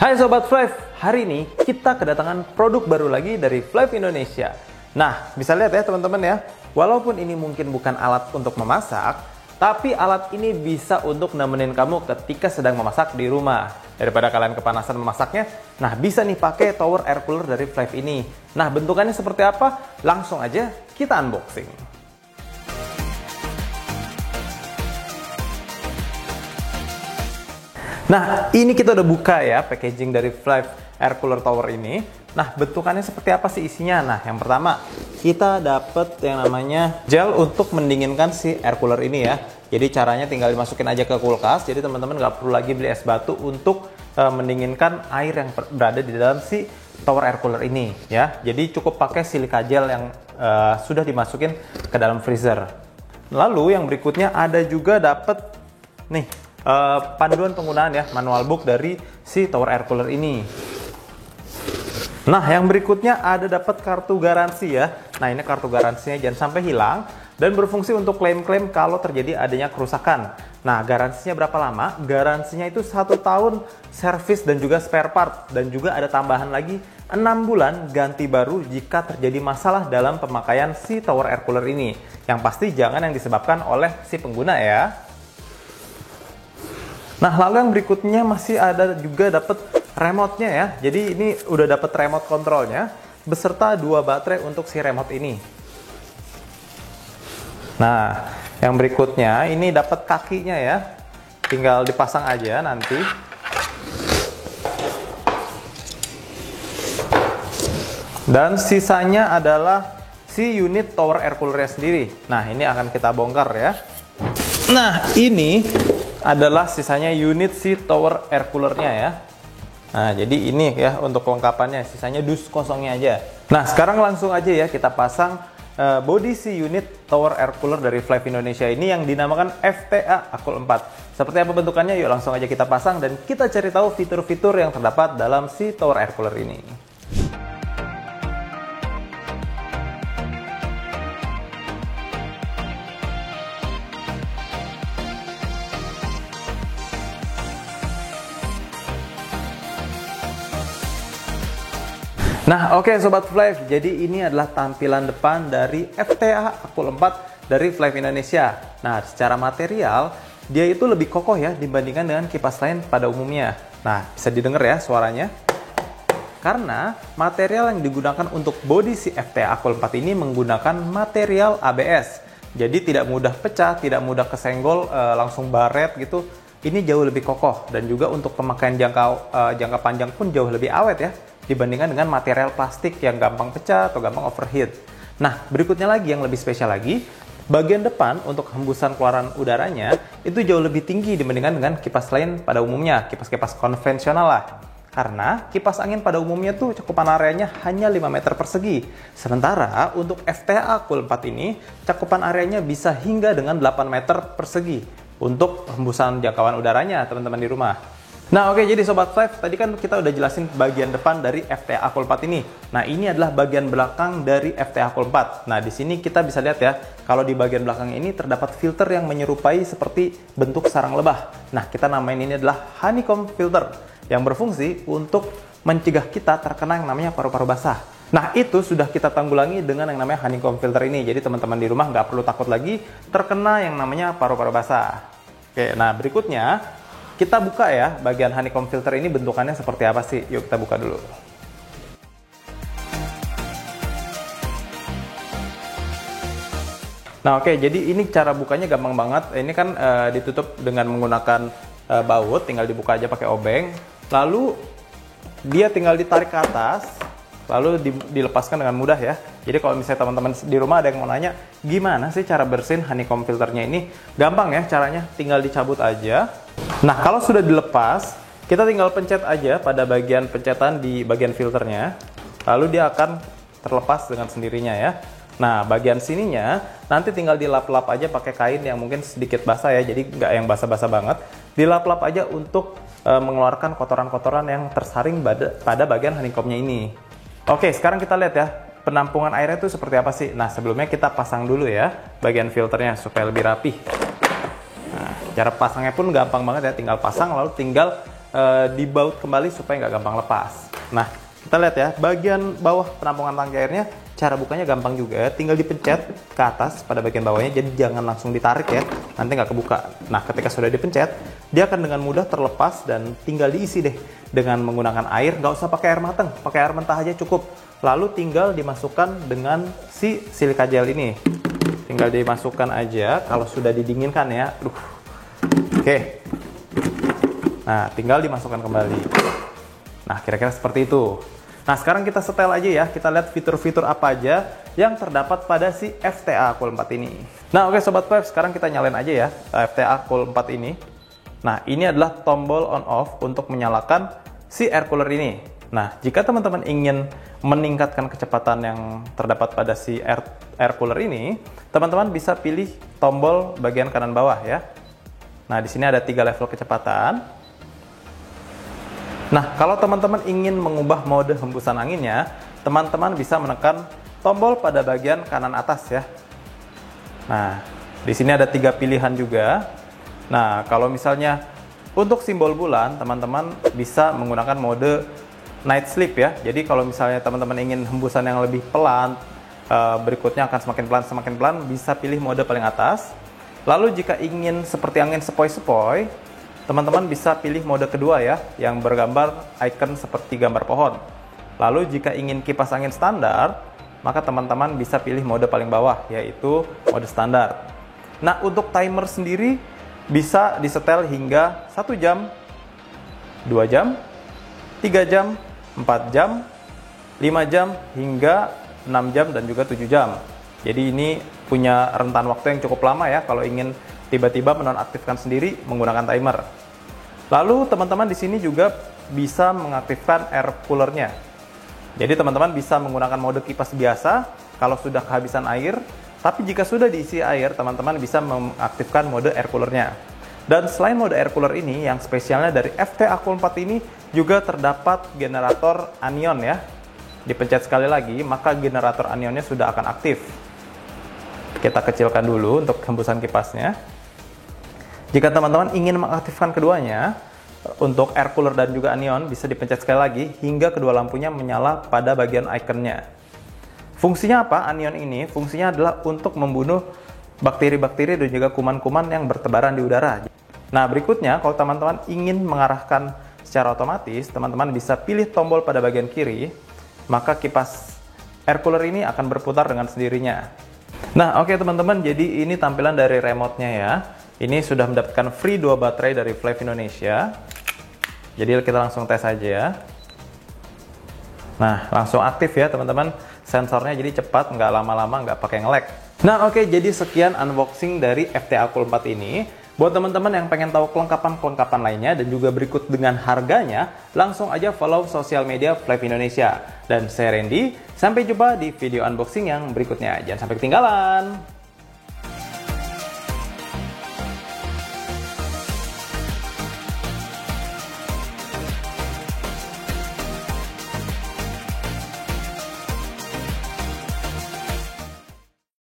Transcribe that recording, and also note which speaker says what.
Speaker 1: Hai Sobat Flive, hari ini kita kedatangan produk baru lagi dari Flive Indonesia. Nah, bisa lihat ya teman-teman ya, walaupun ini mungkin bukan alat untuk memasak, tapi alat ini bisa untuk nemenin kamu ketika sedang memasak di rumah. Daripada kalian kepanasan memasaknya, nah bisa nih pakai tower air cooler dari Flive ini. Nah, bentukannya seperti apa? Langsung aja kita unboxing. Nah, ini kita udah buka ya packaging dari Flive Air Cooler Tower ini. Nah, bentukannya seperti apa sih isinya? Nah, yang pertama, kita dapat yang namanya gel untuk mendinginkan si air cooler ini ya. Jadi caranya tinggal dimasukin aja ke kulkas. Jadi teman-teman nggak perlu lagi beli es batu untuk mendinginkan air yang berada di dalam si tower air cooler ini ya. Jadi cukup pakai silika gel yang sudah dimasukin ke dalam freezer. Lalu yang berikutnya ada juga dapat nih panduan penggunaan ya, manual book dari si tower air cooler ini. Nah, yang berikutnya ada dapat kartu garansi ya. Nah, ini kartu garansinya jangan sampai hilang dan berfungsi untuk klaim-klaim kalau terjadi adanya kerusakan. Nah, garansinya berapa lama? Garansinya itu 1 tahun servis dan juga spare part, dan juga ada tambahan lagi 6 bulan ganti baru jika terjadi masalah dalam pemakaian si tower air cooler ini. Yang pasti jangan yang disebabkan oleh si pengguna ya. Nah, lalu yang berikutnya masih ada juga dapat remote-nya ya. Jadi ini udah dapat remote kontrolnya beserta 2 baterai untuk si remote ini. Nah, yang berikutnya ini dapat kakinya ya. Tinggal dipasang aja nanti. Dan sisanya adalah si unit tower air cooler-nya sendiri. Nah, ini akan kita bongkar ya. Nah, ini adalah sisanya unit si tower air cooler-nya ya. Nah, jadi ini ya untuk kelengkapannya, sisanya dus kosongnya aja. Nah, sekarang langsung aja ya kita pasang body si unit tower air cooler dari Flive Indonesia ini yang dinamakan FTA Akool 4. Seperti apa bentukannya? Yuk langsung aja kita pasang dan kita cari tahu fitur-fitur yang terdapat dalam si tower air cooler ini. Nah, oke Sobat Flive, jadi ini adalah tampilan depan dari FTA Akool 4 dari Flive Indonesia. Nah, secara material, dia itu lebih kokoh ya dibandingkan dengan kipas lain pada umumnya. Nah, bisa didengar ya suaranya. Karena material yang digunakan untuk bodi si FTA Akool 4 ini menggunakan material ABS. Jadi tidak mudah pecah, tidak mudah kesenggol, langsung baret gitu. Ini jauh lebih kokoh dan juga untuk pemakaian jangka panjang pun jauh lebih awet ya dibandingkan dengan material plastik yang gampang pecah atau gampang overheat. Nah, berikutnya lagi yang lebih spesial lagi, bagian depan untuk hembusan keluaran udaranya itu jauh lebih tinggi dibandingkan dengan kipas lain pada umumnya, kipas-kipas konvensional lah. Karena kipas angin pada umumnya tuh cakupan areanya hanya 5 meter persegi. Sementara untuk FTA Akool 4 ini cakupan areanya bisa hingga dengan 8 meter persegi untuk hembusan jangkauan udaranya teman-teman di rumah. Nah, oke, jadi Sobat Flive, tadi kan kita udah jelasin bagian depan dari FTA Akool 4 ini. Nah, ini adalah bagian belakang dari FTA Akool 4. Nah, di sini kita bisa lihat ya, kalau di bagian belakang ini terdapat filter yang menyerupai seperti bentuk sarang lebah. Nah, kita namain ini adalah honeycomb filter, yang berfungsi untuk mencegah kita terkena yang namanya paru-paru basah. Nah, itu sudah kita tanggulangi dengan yang namanya honeycomb filter ini. Jadi teman-teman di rumah nggak perlu takut lagi terkena yang namanya paru-paru basah. Oke, nah berikutnya kita buka ya, bagian honeycomb filter ini bentukannya seperti apa sih? Yuk kita buka dulu. Nah, oke, jadi ini cara bukanya gampang banget. Ini kan ditutup dengan menggunakan baut, tinggal dibuka aja pakai obeng. Lalu dia tinggal ditarik ke atas, lalu dilepaskan dengan mudah ya. Jadi kalau misalnya teman-teman di rumah ada yang mau nanya, gimana sih cara bersihin honeycomb filternya ini? Gampang ya caranya, tinggal dicabut aja. Nah, kalau sudah dilepas, kita tinggal pencet aja pada bagian pencetan di bagian filternya. Lalu dia akan terlepas dengan sendirinya ya. Nah, bagian sininya nanti tinggal dilap-lap aja pakai kain yang mungkin sedikit basah ya. Jadi nggak yang basah-basah banget. Dilap-lap aja untuk mengeluarkan kotoran-kotoran yang tersaring pada bagian honeycombnya ini. Oke, sekarang kita lihat ya. Penampungan airnya itu seperti apa sih? Nah, sebelumnya kita pasang dulu ya bagian filternya supaya lebih rapih. Nah, cara pasangnya pun gampang banget ya, tinggal pasang lalu tinggal dibaut kembali supaya nggak gampang lepas. Nah, kita lihat ya, bagian bawah penampungan tangki airnya, cara bukanya gampang juga, tinggal dipencet ke atas pada bagian bawahnya, jadi jangan langsung ditarik ya, nanti nggak kebuka. Nah, ketika sudah dipencet, dia akan dengan mudah terlepas dan tinggal diisi deh dengan menggunakan air, nggak usah pakai air matang, pakai air mentah aja cukup. Lalu tinggal dimasukkan dengan si silika gel ini, tinggal dimasukkan aja kalau sudah didinginkan ya. Oke, nah tinggal dimasukkan kembali. Nah, kira-kira seperti itu. Nah, sekarang kita setel aja ya. Kita lihat fitur-fitur apa aja yang terdapat pada si FTA Cool 4 ini. Nah, oke Sobat Web, sekarang kita nyalain aja ya FTA Cool 4 ini. Nah, ini adalah tombol on off untuk menyalakan si air cooler ini. Nah, jika teman-teman ingin meningkatkan kecepatan yang terdapat pada si air cooler ini, teman-teman bisa pilih tombol bagian kanan bawah ya. Nah, di sini ada 3 level kecepatan. Nah, kalau teman-teman ingin mengubah mode hembusan anginnya, teman-teman bisa menekan tombol pada bagian kanan atas ya. Nah, di sini ada 3 pilihan juga. Nah, kalau misalnya untuk simbol bulan, teman-teman bisa menggunakan mode night sleep ya. Jadi kalau misalnya teman-teman ingin hembusan yang lebih pelan, berikutnya akan semakin pelan, bisa pilih mode paling atas. Lalu jika ingin seperti angin sepoi-sepoi, teman-teman bisa pilih mode kedua ya, yang bergambar icon seperti gambar pohon. Lalu jika ingin kipas angin standar, maka teman-teman bisa pilih mode paling bawah, yaitu mode standar. Nah, untuk timer sendiri bisa disetel hingga 1 jam, 2 jam, 3 jam, 4 jam, 5 jam, hingga 6 jam dan juga 7 jam. Jadi ini punya rentan waktu yang cukup lama ya kalau ingin tiba-tiba menonaktifkan sendiri menggunakan timer. Lalu teman-teman di sini juga bisa mengaktifkan air coolernya. Jadi teman-teman bisa menggunakan mode kipas biasa kalau sudah kehabisan air, tapi jika sudah diisi air, teman-teman bisa mengaktifkan mode air coolernya. Dan selain mode air cooler ini, yang spesialnya dari FTA Cool 4 ini juga terdapat generator anion ya. Dipencet sekali lagi, maka generator anionnya sudah akan aktif. Kita kecilkan dulu untuk hembusan kipasnya. Jika teman-teman ingin mengaktifkan keduanya, untuk air cooler dan juga anion bisa dipencet sekali lagi hingga kedua lampunya menyala pada bagian ikonnya. Fungsinya apa? Anion ini fungsinya adalah untuk membunuh bakteri-bakteri dan juga kuman-kuman yang bertebaran di udara. Nah, berikutnya kalau teman-teman ingin mengarahkan secara otomatis, teman-teman bisa pilih tombol pada bagian kiri, maka kipas air cooler ini akan berputar dengan sendirinya. Nah, oke teman-teman, jadi ini tampilan dari remote-nya ya. Ini sudah mendapatkan free 2 baterai dari Flav Indonesia. Jadi kita langsung tes aja ya. Nah, langsung aktif ya teman-teman. Sensornya jadi cepat, nggak lama-lama, nggak pakai nge-lag. Nah, oke, jadi sekian unboxing dari FTA Cool 4 ini. Buat teman-teman yang pengen tahu kelengkapan-kelengkapan lainnya dan juga berikut dengan harganya, langsung aja follow sosial media Flav Indonesia. Dan saya Randy, sampai jumpa di video unboxing yang berikutnya. Jangan sampai ketinggalan.